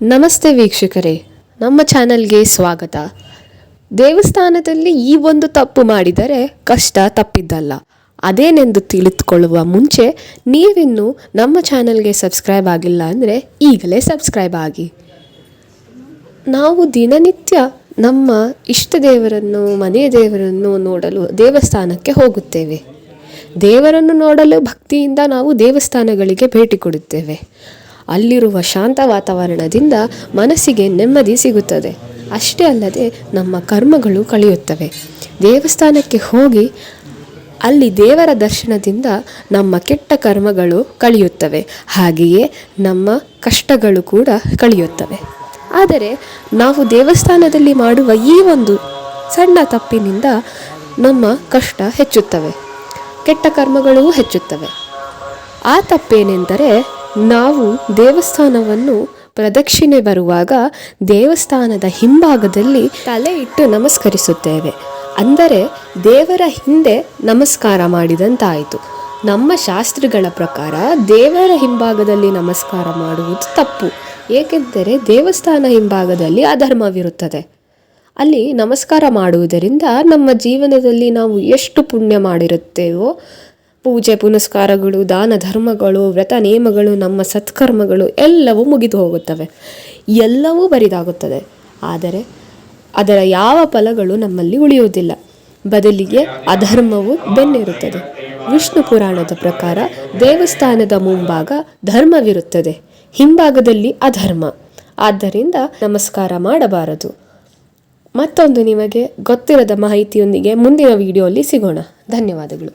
ನಮಸ್ತೆ ವೀಕ್ಷಕರೇ, ನಮ್ಮ ಚಾನಲ್ಗೆ ಸ್ವಾಗತ. ದೇವಸ್ಥಾನದಲ್ಲಿ ಈ ಒಂದು ತಪ್ಪು ಮಾಡಿದರೆ ಕಷ್ಟ ತಪ್ಪಿದ್ದಲ್ಲ. ಅದೇನೆಂದು ತಿಳಿದುಕೊಳ್ಳುವ ಮುಂಚೆ ನೀವಿನ್ನೂ ನಮ್ಮ ಚಾನಲ್ಗೆ ಸಬ್ಸ್ಕ್ರೈಬ್ ಆಗಿಲ್ಲ ಅಂದರೆ ಈಗಲೇ ಸಬ್ಸ್ಕ್ರೈಬ್ ಆಗಿ. ನಾವು ದಿನನಿತ್ಯ ನಮ್ಮ ಇಷ್ಟ ದೇವರನ್ನು, ಮನೆಯ ದೇವರನ್ನು ನೋಡಲು ದೇವಸ್ಥಾನಕ್ಕೆ ಹೋಗುತ್ತೇವೆ. ದೇವರನ್ನು ನೋಡಲು ಭಕ್ತಿಯಿಂದ ನಾವು ದೇವಸ್ಥಾನಗಳಿಗೆ ಭೇಟಿ ಕೊಡುತ್ತೇವೆ. ಅಲ್ಲಿರುವ ಶಾಂತ ವಾತಾವರಣದಿಂದ ಮನಸ್ಸಿಗೆ ನೆಮ್ಮದಿ ಸಿಗುತ್ತದೆ. ಅಷ್ಟೇ ಅಲ್ಲದೆ ನಮ್ಮ ಕರ್ಮಗಳು ಕಳೆಯುತ್ತವೆ. ದೇವಸ್ಥಾನಕ್ಕೆ ಹೋಗಿ ಅಲ್ಲಿ ದೇವರ ದರ್ಶನದಿಂದ ನಮ್ಮ ಕೆಟ್ಟ ಕರ್ಮಗಳು ಕಳೆಯುತ್ತವೆ, ಹಾಗೆಯೇ ನಮ್ಮ ಕಷ್ಟಗಳು ಕೂಡ ಕಳೆಯುತ್ತವೆ. ಆದರೆ ನಾವು ದೇವಸ್ಥಾನದಲ್ಲಿ ಮಾಡುವ ಈ ಒಂದು ಸಣ್ಣ ತಪ್ಪಿನಿಂದ ನಮ್ಮ ಕಷ್ಟ ಹೆಚ್ಚುತ್ತವೆ, ಕೆಟ್ಟ ಕರ್ಮಗಳೂ ಹೆಚ್ಚುತ್ತವೆ. ಆ ತಪ್ಪೇನೆಂದರೆ, ನಾವು ದೇವಸ್ಥಾನವನ್ನು ಪ್ರದಕ್ಷಿಣೆ ಬರುವಾಗ ದೇವಸ್ಥಾನದ ಹಿಂಭಾಗದಲ್ಲಿ ತಲೆ ಇಟ್ಟು ನಮಸ್ಕರಿಸುತ್ತೇವೆ. ಅಂದರೆ ದೇವರ ಹಿಂದೆ ನಮಸ್ಕಾರ ಮಾಡಿದಂತಾಯಿತು. ನಮ್ಮ ಶಾಸ್ತ್ರಗಳ ಪ್ರಕಾರ ದೇವರ ಹಿಂಭಾಗದಲ್ಲಿ ನಮಸ್ಕಾರ ಮಾಡುವುದು ತಪ್ಪು. ಏಕೆಂದರೆ ದೇವಸ್ಥಾನ ಹಿಂಭಾಗದಲ್ಲಿ ಅಧರ್ಮವಿರುತ್ತದೆ. ಅಲ್ಲಿ ನಮಸ್ಕಾರ ಮಾಡುವುದರಿಂದ ನಮ್ಮ ಜೀವನದಲ್ಲಿ ನಾವು ಎಷ್ಟು ಪುಣ್ಯ ಮಾಡಿರುತ್ತೇವೋ, ಪೂಜೆ ಪುನಸ್ಕಾರಗಳು, ದಾನ ಧರ್ಮಗಳು, ವ್ರತ ನೇಮಗಳು, ನಮ್ಮ ಸತ್ಕರ್ಮಗಳು ಎಲ್ಲವೂ ಮುಗಿದು ಹೋಗುತ್ತವೆ, ಎಲ್ಲವೂ ಬರಿದಾಗುತ್ತದೆ. ಆದರೆ ಅದರ ಯಾವ ಫಲಗಳು ನಮ್ಮಲ್ಲಿ ಉಳಿಯುವುದಿಲ್ಲ. ಬದಲಿಗೆ ಅಧರ್ಮವು ಬೆನ್ನಿರುತ್ತದೆ. ವಿಷ್ಣು ಪುರಾಣದ ಪ್ರಕಾರ ದೇವಸ್ಥಾನದ ಮುಂಭಾಗ ಧರ್ಮವಿರುತ್ತದೆ, ಹಿಂಭಾಗದಲ್ಲಿ ಅಧರ್ಮ. ಆದ್ದರಿಂದ ನಮಸ್ಕಾರ ಮಾಡಬಾರದು. ಮತ್ತೊಂದು ನಿಮಗೆ ಗೊತ್ತಿರದ ಮಾಹಿತಿಯೊಂದಿಗೆ ಮುಂದಿನ ವಿಡಿಯೋಲಿ ಸಿಗೋಣ. ಧನ್ಯವಾದಗಳು.